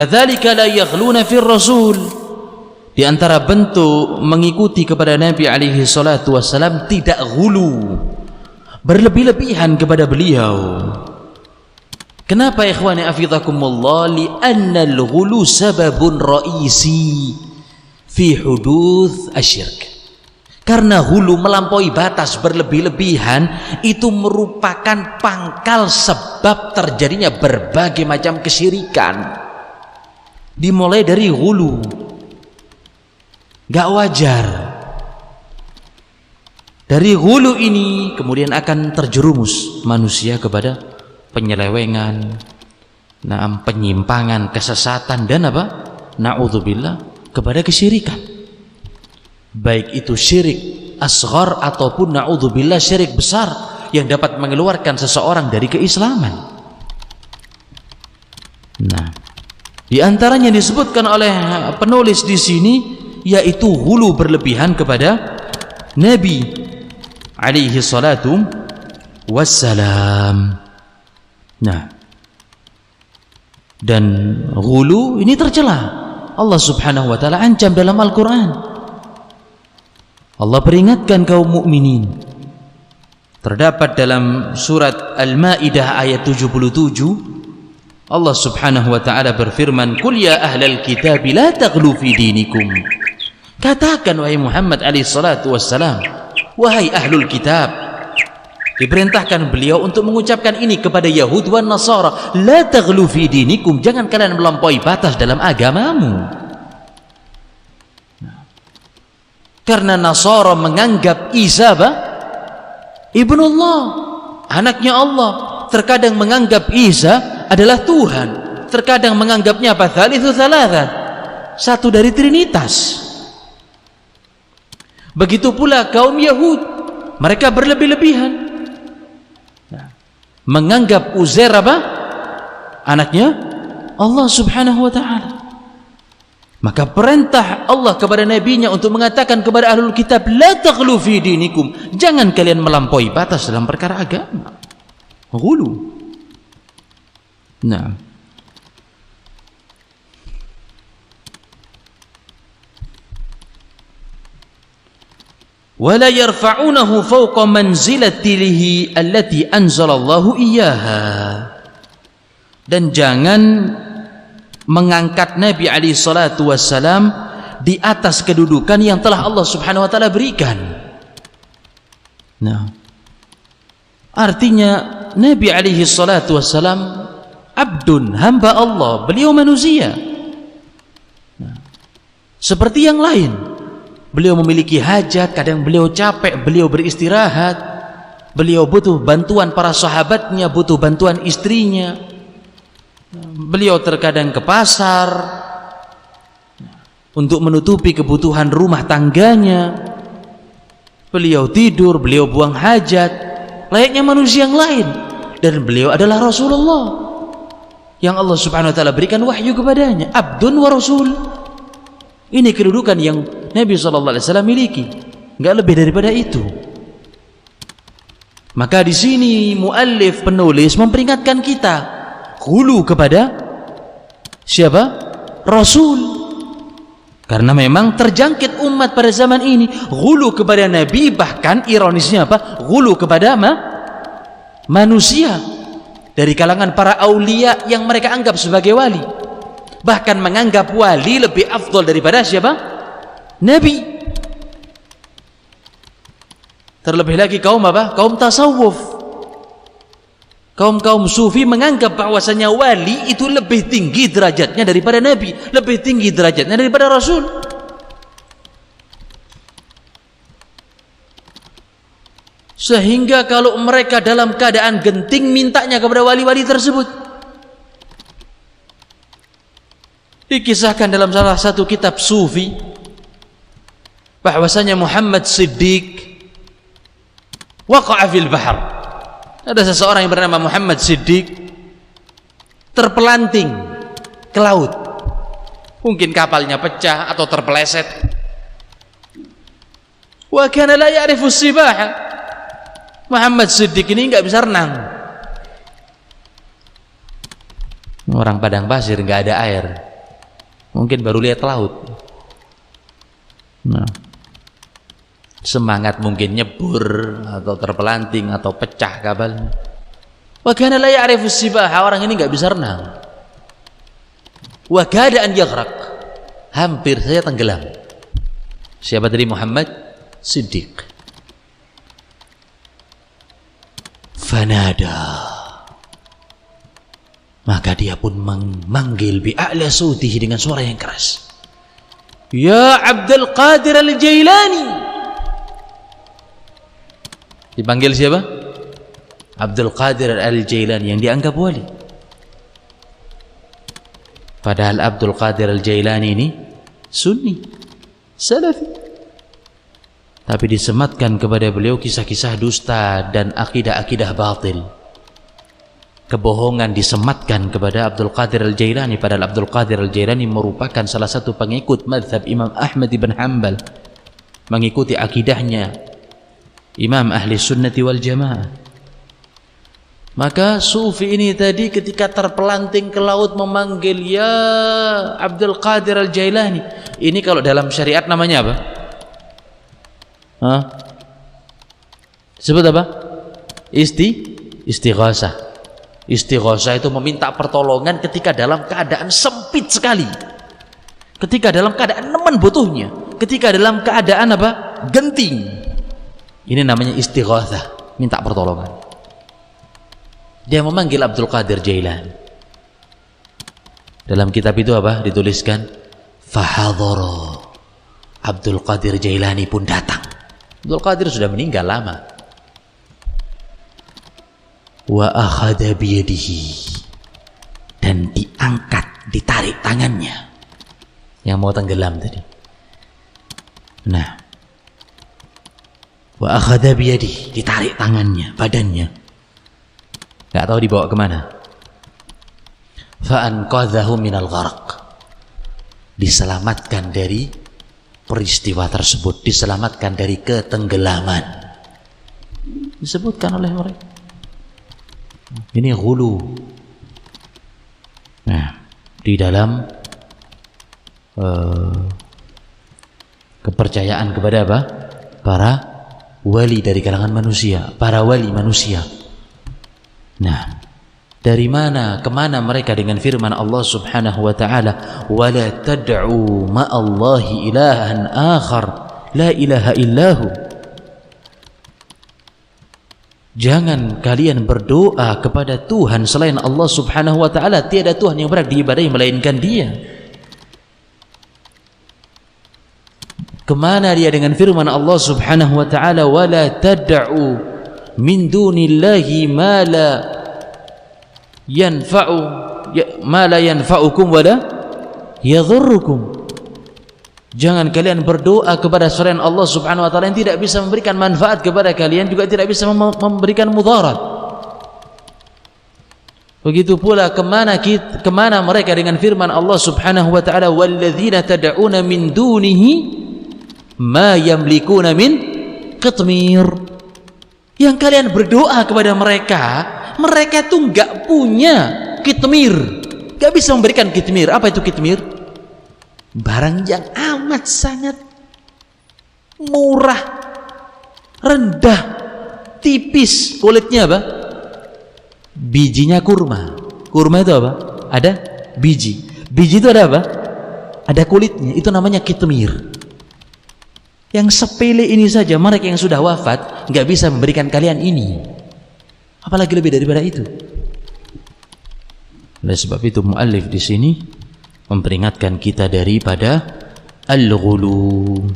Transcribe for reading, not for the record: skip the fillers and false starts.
Kadzalika la yaghluna fir rasul. Di antara bentuk mengikuti kepada Nabi alaihi salatu wassalam tidak ghulu, berlebih-lebihan kepada beliau. Kenapa ikhwani afizakumullah? Li'anna al-ghulu sababun ra'isi fi huduth asyirk. Karena hulu, melampaui batas, berlebih-lebihan, itu merupakan pangkal sebab terjadinya berbagai macam kesyirikan. Dimulai dari hulu, gak wajar. Dari hulu ini kemudian akan terjerumus manusia kepada penyelewengan, penyimpangan, kesesatan, dan apa? Na'udzubillah, kepada kesyirikan. Baik itu syirik asghar ataupun na'udzubillah syirik besar yang dapat mengeluarkan seseorang dari keislaman. Nah, di antaranya disebutkan oleh penulis di sini yaitu hulu berlebihan kepada Nabi alaihi salatu wassalam. Nah, dan hulu ini tercela. Allah subhanahu wa ta'ala ancam dalam Al-Quran. Allah peringatkan kaum mukminin. Terdapat dalam surat Al-Maidah ayat 77, Allah subhanahu wa ta'ala berfirman, "Qul ya ahlal kitab la taghlu fi dinikum." Katakan wahai Muhammad alaihi salatu wassalam, wahai ahlul kitab. Diperintahkan beliau untuk mengucapkan ini kepada Yahud wan Nasara, la taghlu fi dinikum, jangan kalian melampaui batas dalam agamamu. Karena Nasara menganggap Isa ibnullah, anaknya Allah. Terkadang menganggap Isa adalah Tuhan, terkadang menganggapnya Thalithu Thalatha, satu dari Trinitas. Begitu pula kaum Yahud, mereka berlebih-lebihan, menganggap Uzair anaknya Allah subhanahu wa ta'ala. Maka perintah Allah kepada nabinya untuk mengatakan kepada ahlul kitab, la taghlu fi dinikum, jangan kalian melampaui batas dalam perkara agama. Ghulu. Nah, wala yarfa'unahu fawqa manzilatihi allati anzalallahu iyyaha, dan jangan mengangkat Nabi alaihi salatu wassalam di atas kedudukan yang telah Allah subhanahu wa ta'ala berikan. Nah, artinya Nabi alaihi salatu wassalam abdun, hamba Allah, beliau manusia. Nah, seperti yang lain, beliau memiliki hajat, kadang beliau capek, beliau beristirahat, beliau butuh bantuan para sahabatnya, butuh bantuan istrinya. Beliau terkadang ke pasar untuk menutupi kebutuhan rumah tangganya. Beliau tidur, beliau buang hajat layaknya manusia yang lain. Dan beliau adalah Rasulullah yang Allah subhanahu wa ta'ala berikan wahyu kepadanya, abdun wa rasul. Ini kedudukan yang Nabi SAW miliki, enggak lebih daripada itu. Maka di sini muallif, penulis, memperingatkan kita hulu kepada siapa? Rasul. Karena memang terjangkit umat pada zaman ini hulu kepada Nabi, bahkan ironisnya hulu kepada manusia dari kalangan para aulia yang mereka anggap sebagai wali, bahkan menganggap wali lebih afdal daripada siapa? Nabi. Terlebih lagi kaum kaum tasawuf, kaum sufi menganggap bahwasanya wali itu lebih tinggi derajatnya daripada Nabi, lebih tinggi derajatnya daripada Rasul. Sehingga kalau mereka dalam keadaan genting, mintanya kepada wali-wali tersebut. Dikisahkan dalam salah satu kitab sufi bahwasanya Muhammad Siddiq waqa'a fil bahr. Ada seseorang yang bernama Muhammad Siddiq terpelanting ke laut. Mungkin kapalnya pecah atau terpeleset. Wa kana la ya'rifu as-sibaha. Muhammad Siddiq ini enggak bisa renang. Orang padang pasir, enggak ada air. mungkin baru lihat laut. Nah, semangat mungkin nyebur atau terpelanting atau pecah kapalnya. Wa kana la ya'rifu as-sibaha, orang ini nggak bisa renang. Wa kada an yaghraq, hampir saja tenggelam. Siapa tadi? Muhammad Siddiq. Fanada, maka dia pun memanggil bi'a'la sautihi, dengan suara yang keras. Ya Abdul Qadir al-Jailani. Dipanggil siapa? Abdul Qadir al-Jailani, yang dianggap wali. Padahal Abdul Qadir al-Jailani ini Sunni, Salafi. Tapi disematkan kepada beliau kisah-kisah dusta dan akidah-akidah batil. Kebohongan disematkan kepada Abdul Qadir al-Jailani, padahal Abdul Qadir al-Jailani merupakan salah satu pengikut mazhab Imam Ahmad ibn Hanbal, mengikuti akidahnya Imam Ahli Sunnati wal Jamaah. Maka sufi ini tadi ketika terpelanting ke laut memanggil ya Abdul Qadir al-Jailani, ini kalau dalam syariat namanya apa? Sebut apa? Istighasah. Istighasah itu meminta pertolongan ketika dalam keadaan sempit sekali, ketika dalam keadaan nemen butuhnya, ketika dalam keadaan apa? Genting. Ini namanya istighasah, minta pertolongan. Dia memanggil Abdul Qadir Jailani. Dalam kitab itu apa? Dituliskan fahadhara, Abdul Qadir Jailani pun datang. Abdul Qadir sudah meninggal lama. Wa akhadha biyadihi, dan diangkat, ditarik tangannya yang mau tenggelam tadi. Nah, wa akhadha biyadihi, ditarik tangannya, badannya, nggak tahu dibawa kemana. Fa anqadhahu minal gharq, diselamatkan dari peristiwa tersebut, diselamatkan dari ketenggelaman. Disebutkan oleh mereka. Ini ghulu. Nah, di dalam kepercayaan kepada apa? Para wali dari kalangan manusia, para wali manusia. Nah, dari mana kemana mereka dengan firman Allah Subhanahu wa ta'ala, wala tad'u ma'allahi ilahan akhar la ilaha illahu, jangan kalian berdoa kepada Tuhan selain Allah Subhanahu wa ta'ala, tiada Tuhan yang berhak diibadahi melainkan Dia. Kemana dia dengan firman Allah Subhanahu wa ta'ala, wala tad'u min dunillahi ma la yanfa'ukum wala yadhurrukum, jangan kalian berdoa kepada selain Allah Subhanahu wa ta'ala yang tidak bisa memberikan manfaat kepada kalian, juga tidak bisa memberikan mudarat. Begitu pula kemana mereka dengan firman Allah Subhanahu wa ta'ala, walladzina tad'una min dunihi ma yamlikuna min qitmir, yang kalian berdoa kepada mereka, mereka tuh nggak punya kitmir, nggak bisa memberikan kitmir. Apa itu kitmir? Barang yang amat sangat murah, rendah, tipis, kulitnya apa? Bijinya kurma. Kurma itu apa? Ada biji. Biji itu ada apa? Ada kulitnya. Itu namanya kitmir. Yang sepele ini saja mereka yang sudah wafat nggak bisa memberikan kalian ini, apalagi lebih daripada itu. Oleh sebab itu muallif di sini memperingatkan kita daripada al-ghulu.